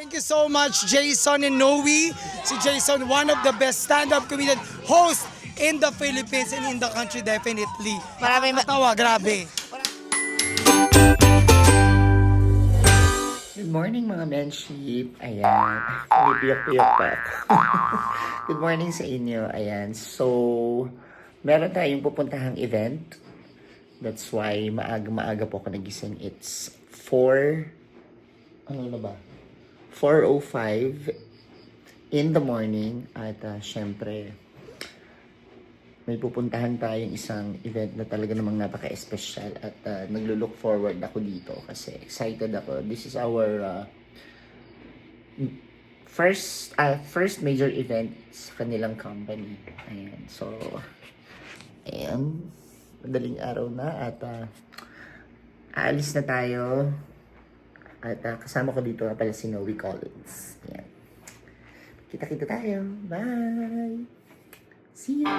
Thank you so much, Jason and Noe. Si Jason, one of the best stand-up comedian host in the Philippines and in the country, definitely. Maraming Tawa, grabe. Good morning mga menship. Ayan. May piyok-piyok pa ako. Good morning sa inyo. Ayan. So, meron tayong pupuntahang event. That's why maaga-maaga po ako nagising. It's 4:05 in the morning. At syempre, may pupuntahan tayong isang event na talaga namang napaka-espesyal at naglo-look forward ako dito kasi excited ako. This is our first major event sa kanilang company. Ayan. So, ayan. Madaling araw na at aalis na tayo. At kasama ko dito na pala si Noe Collins. Ayan. Kita-kita tayo. Bye! See you!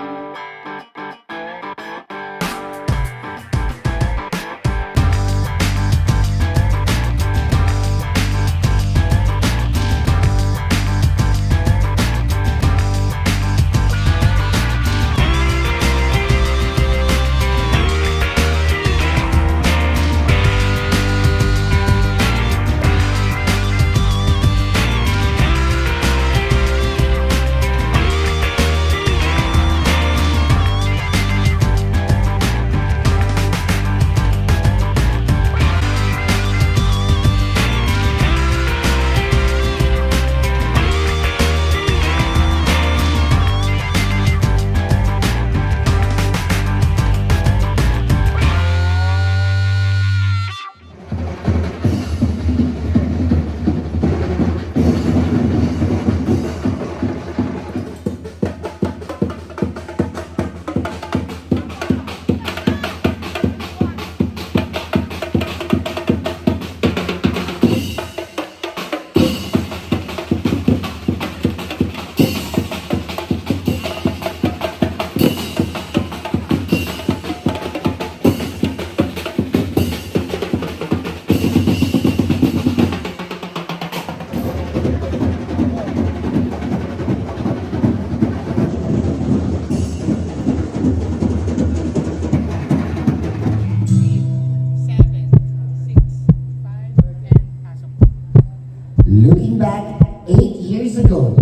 Looking back 8 years ago,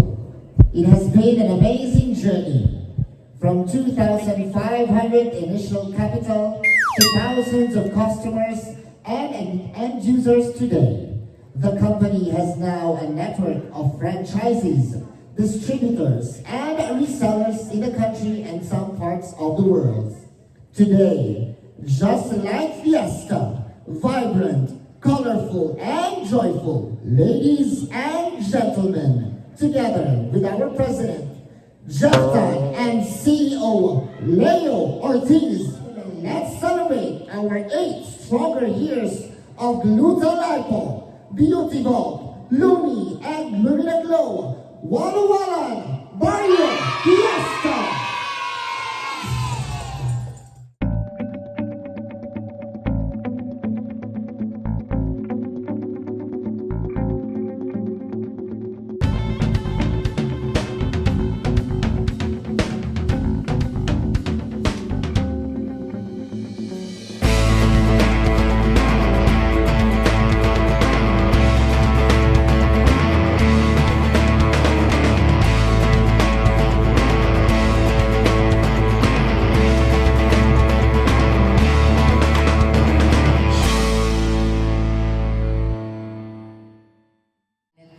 it has been an amazing journey. From 2,500 initial capital to thousands of customers and end users today, the company has now a network of franchisees, distributors, and resellers in the country and some parts of the world. Today, just like Fiesta, vibrant, colorful, and joyful, ladies and gentlemen, together with our president, Jefta, and CEO, Leo Ortiz, let's celebrate our 8 stronger years of Gluta Lipo, Beauty Vault, Lumi, and Lumina Glow, Walla Walla, Barrio, Fiesta!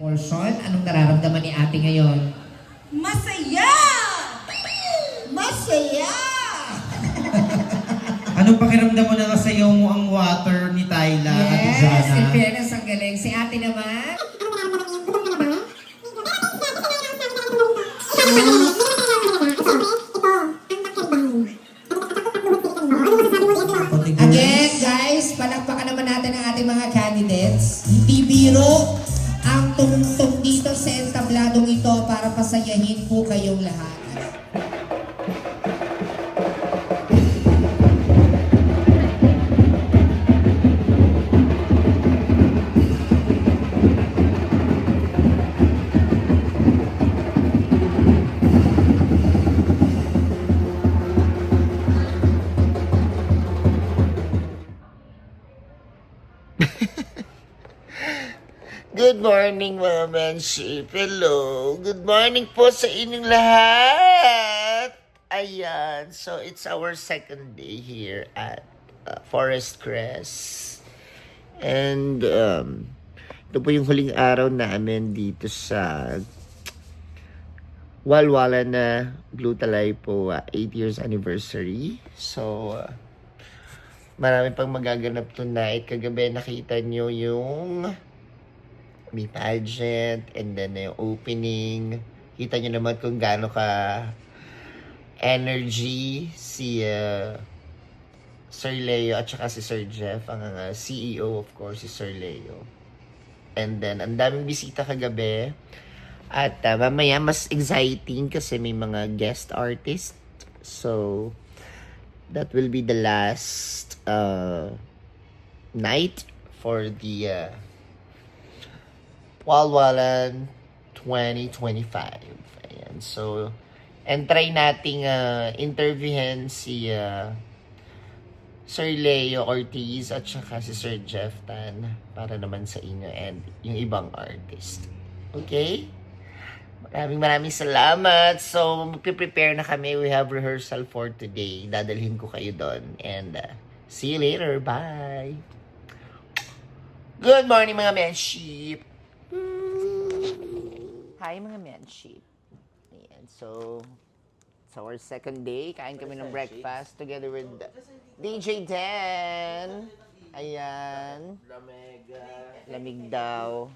Portion, anong nararamdaman ni ate ngayon? Masaya! Masaya! Anong pakiramdam mo na nasayaw mo ang water ni Tyla at Yes, Jana? in fairness, ang galing. Si ate naman. Again, guys, palakpakan naman natin ang ating mga candidates. Hindi biro ang tumutong dito sa entabladong ito para pasayahin po kayong lahat. Good morning mga menship. Hello. Good morning po sa inyong lahat. Ayan. So, it's our second day here at Forest Crest. And, ito po yung huling araw namin dito sa Walwala na Glutalay po 8 years anniversary. So, marami pang magaganap tonight. Kagabi nakita nyo yung may pageant and then yung opening. Kita nyo naman kung gaano ka energy si Sir Leo at saka si Sir Jeff, ang CEO of course si Sir Leo. And then ang daming bisita kagabi. At mamaya mas exciting kasi may mga guest artist. So that will be the last night for the Walwalan 2025. Ayan. So, and try nating interviewin si Sir Leo Ortiz at saka si Sir Jeff Tan para naman sa inyo and yung ibang artist. Okay? Maraming salamat. So, magpe-prepare na kami. We have rehearsal for today. Dadalhin ko kayo doon. And see you later. Bye! Good morning mga menship! Hi mga menship! Ayan, so, it's our second day. Kain kami ng breakfast together with DJ Dan. Ayan. Lamig daw.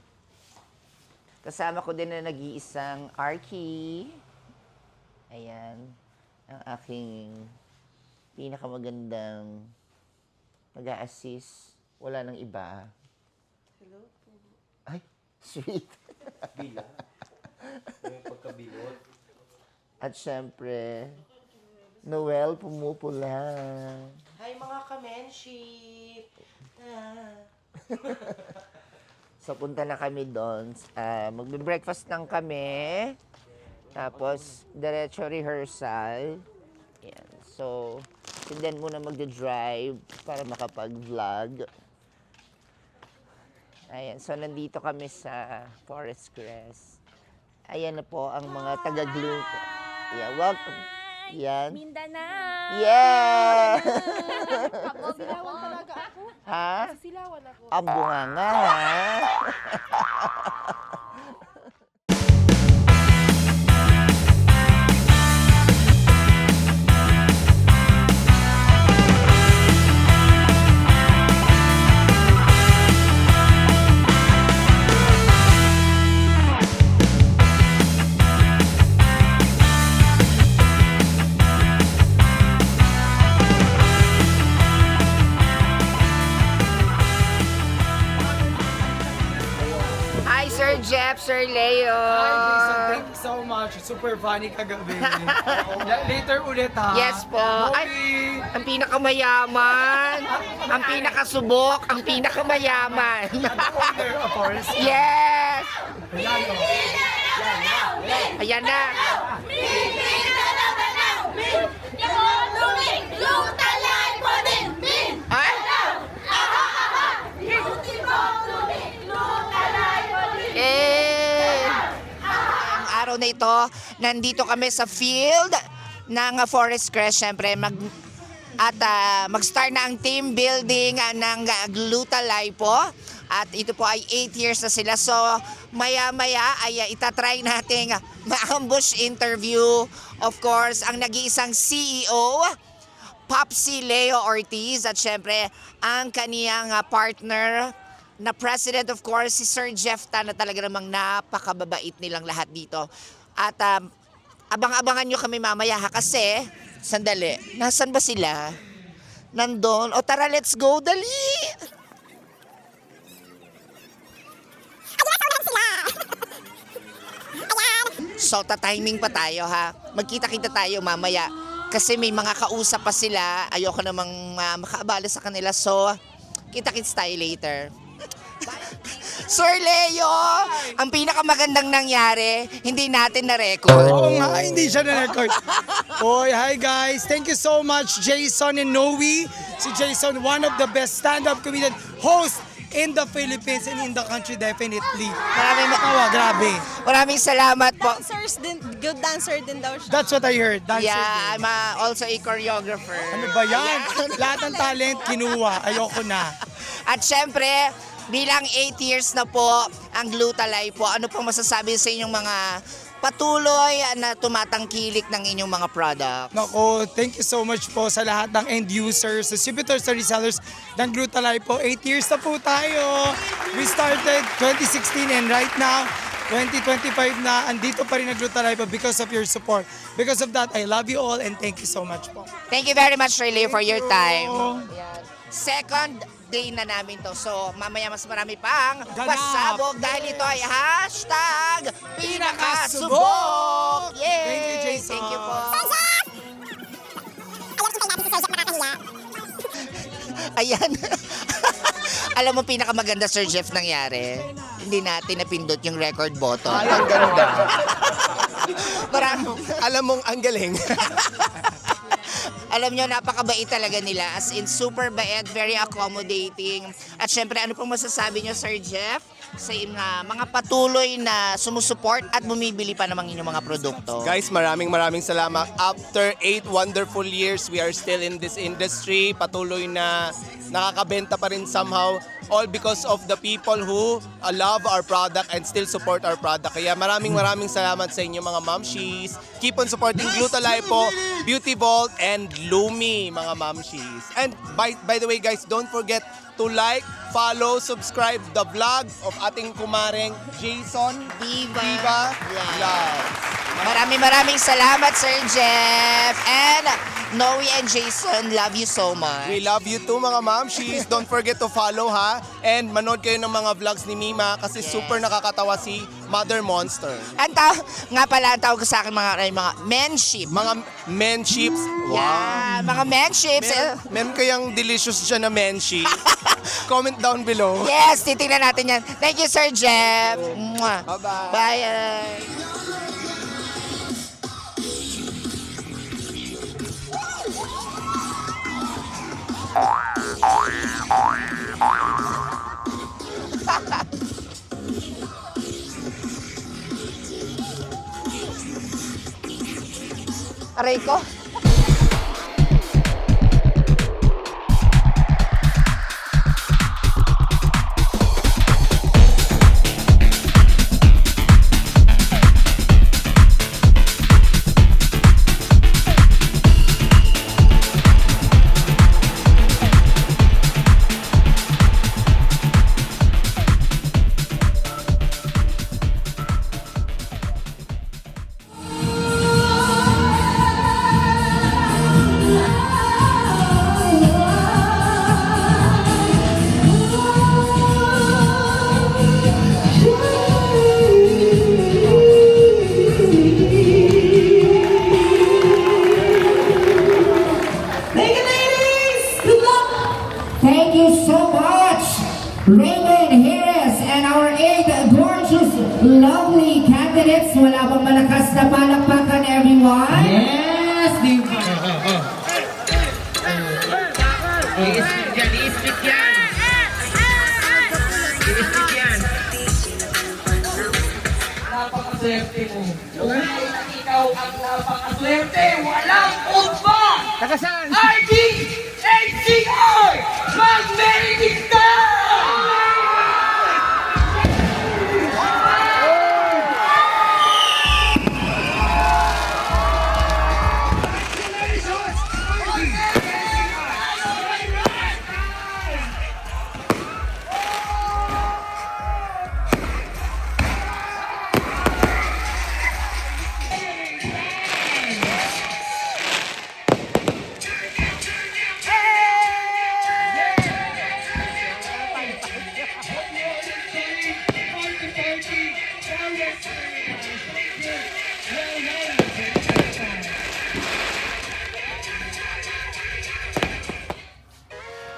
Kasama ko din na nag-iisang Arky. Ayan. Ang aking pinakamagandang mag-a-assist. Wala nang iba. Hello po. Ay, sweet. Bila. May pagkabilot. At syempre, Noel pumupula. Hi mga kamenship! So, punta na kami doon. Magbe-breakfast lang kami. Tapos, diretso rehearsal. Yan. So, si Dan muna magde-drive para makapag-vlog. Ayan. So, nandito kami sa Forest Crest. Ayan na po ang mga taga-glue. Yeah, welcome. Yan. Mindanao! Yeah! Silawan talaga ako. Ha? Silawan ako. Ang bunganga, ha? Hi, Sir Jeff, Sir Leo. Hi, Jason. Thank you so much. Super funny kagabi. Later ulit, ha? Yes po. Ay, Movie. ang pinakamayaman, ang pinakasubok, ang pinakamayaman. Owner of Forest. Yes! Ayan, oh. Ayan na. Ay! Eh! Ang araw na ito, nandito kami sa field ng Forest Crest. Siyempre, mag-start na ang team building ng Glutalay po. At ito po ay 8 years na sila. So, maya-maya ay itatry nating ma-ambush interview. Of course, ang nag-iisang CEO, Popsi Leo Ortiz. At syempre, ang kaniyang partner na president, of course, si Sir Jeff Tan, na talaga namang napakababait nilang lahat dito. At abang-abangan nyo kami mamaya ha, kasi, sandali, nasan ba sila? Nandun. O tara, let's go, dali! So, ta-timing pa tayo ha. Magkita-kita tayo mamaya. Kasi may mga kausap pa sila. Ayoko namang makaabala sa kanila. So, kita-kits tayo later. Sir Leo, ang pinakamagandang nangyari, hindi natin na-record. Oo nga, hindi siya na-record. Oy, hi guys. Thank you so much, Jason and Noe. Si Jason, one of the best stand-up comedian host in the Philippines and in the country definitely. Grabe. Maraming salamat po. Dancers din, good dancer din daw siya. That's what I heard. Dancer Yeah, din. I'm also a choreographer. Ano ba yan? Lahat ng talent kinuha. Ayoko na. At syempre, bilang 8 years na po ang Glutalay po, ano pong masasabi sa inyong mga patuloy na tumatangkilik ng inyong mga products? Nako, thank you so much po sa lahat ng end users, distributors, sa resellers ng Glutalay po. 8 years na po tayo. We started 2016 and right now, 2025 na, andito pa rin ang Glutalay po because of your support. Because of that, I love you all and thank you so much po. Thank you very much, Riley, for your time. Ayan. Second day na namin to. So, mamaya mas marami pang Ganap. pasabog dahil ito ay #Pinakasubok! Yay! Thank you, Jason. Thank you po. Ayan. Alam mo, pinakamaganda, Sir Jeff, nangyari. Hindi natin napindot yung record button. Ay, ang ganda. Alam mong ang galing. Alam nyo, napakabait talaga nila. As in, super bait, very accommodating. At syempre, ano pong masasabi nyo, Sir Jeff, sa mga patuloy na sumusuport at bumibili pa namang inyong mga produkto? Guys, maraming salamat. After 8 wonderful years, we are still in this industry. Patuloy na nakakabenta pa rin somehow. All because of the people who love our product and still support our product. Kaya maraming salamat sa inyo mga mamshis. Keep on supporting Glutalay po, Beauty Vault, and Lumi, mga mamshis. And by the way guys, don't forget to like, follow, subscribe the vlog of ating kumareng Jason Diva Vlogs. Maraming salamat, Sir Jeff. And Noe and Jason, love you so much. We love you too mga mamshis. Don't forget to follow ha. And manood kayo ng mga vlogs ni Mima kasi super nakakatawa si Mother Monster. Nga pala, ang tawag ko sa akin mga menship. Mga menships. Yeah, mga menships. Meron kayang delicious dyan na menshi. Comment down below. Yes, titingnan natin yan. Thank you, Sir Jeff. Mwah. Bye-bye. Bye. Aray ko. Thank you so much, Raymond Harris and our 8 gorgeous, lovely candidates. Wala bang malakas na palakpakan, everyone? Yes, di ba? I-split yan. Napakaswerte mo. Ikaw ang napakaswerte. Walang utba! Tagasan! RDHCR! Mag-meriting ka!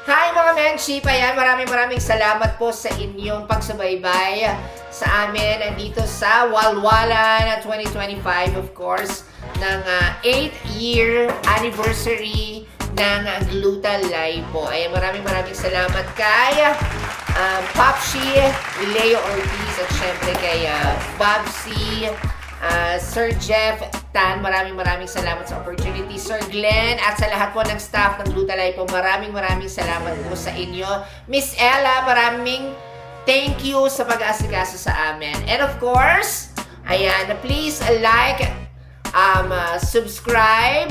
Hi mga Menship! Ayan, maraming salamat po sa inyong pagsubaybay sa amin dito sa Walwalan 2025, of course, ng 8th-year anniversary ng Gluta Lipo. Ay maraming salamat kay Popshi, Leo Ortiz, at syempre kay Babsi, Sir Jeff Tan, maraming salamat sa opportunity. Sir Glenn, at sa lahat po ng staff ng Gluta Lipo, maraming salamat po sa inyo. Miss Ella, maraming thank you sa pag-aasikaso sa amin. And of course, ayan, please subscribe,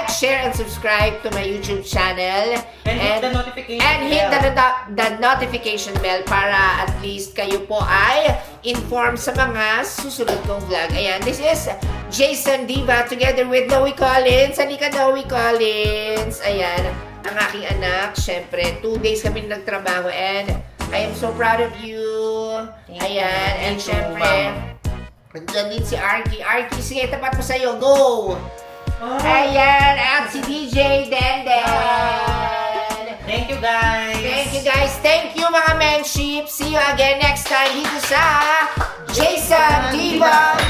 share, and subscribe to my YouTube channel. And hit the notification and hit bell. the notification bell para at least kayo po ay informed sa mga susunod kong vlog. Ayan, this is Jason Diva together with Noe Collins. Halika, Noe Collins. Ayan, ang aking anak. Syempre, 2 days kami nagtrabaho and I am so proud of you. Ayan, and syempre, nandiyan din si Arky. Arky, sige, tapat mo sa'yo. Go! Ayan, at si DJ Denden. Thank you, guys. Thank you, guys. Thank you, mga menship. See you again next time dito sa Jason Diva.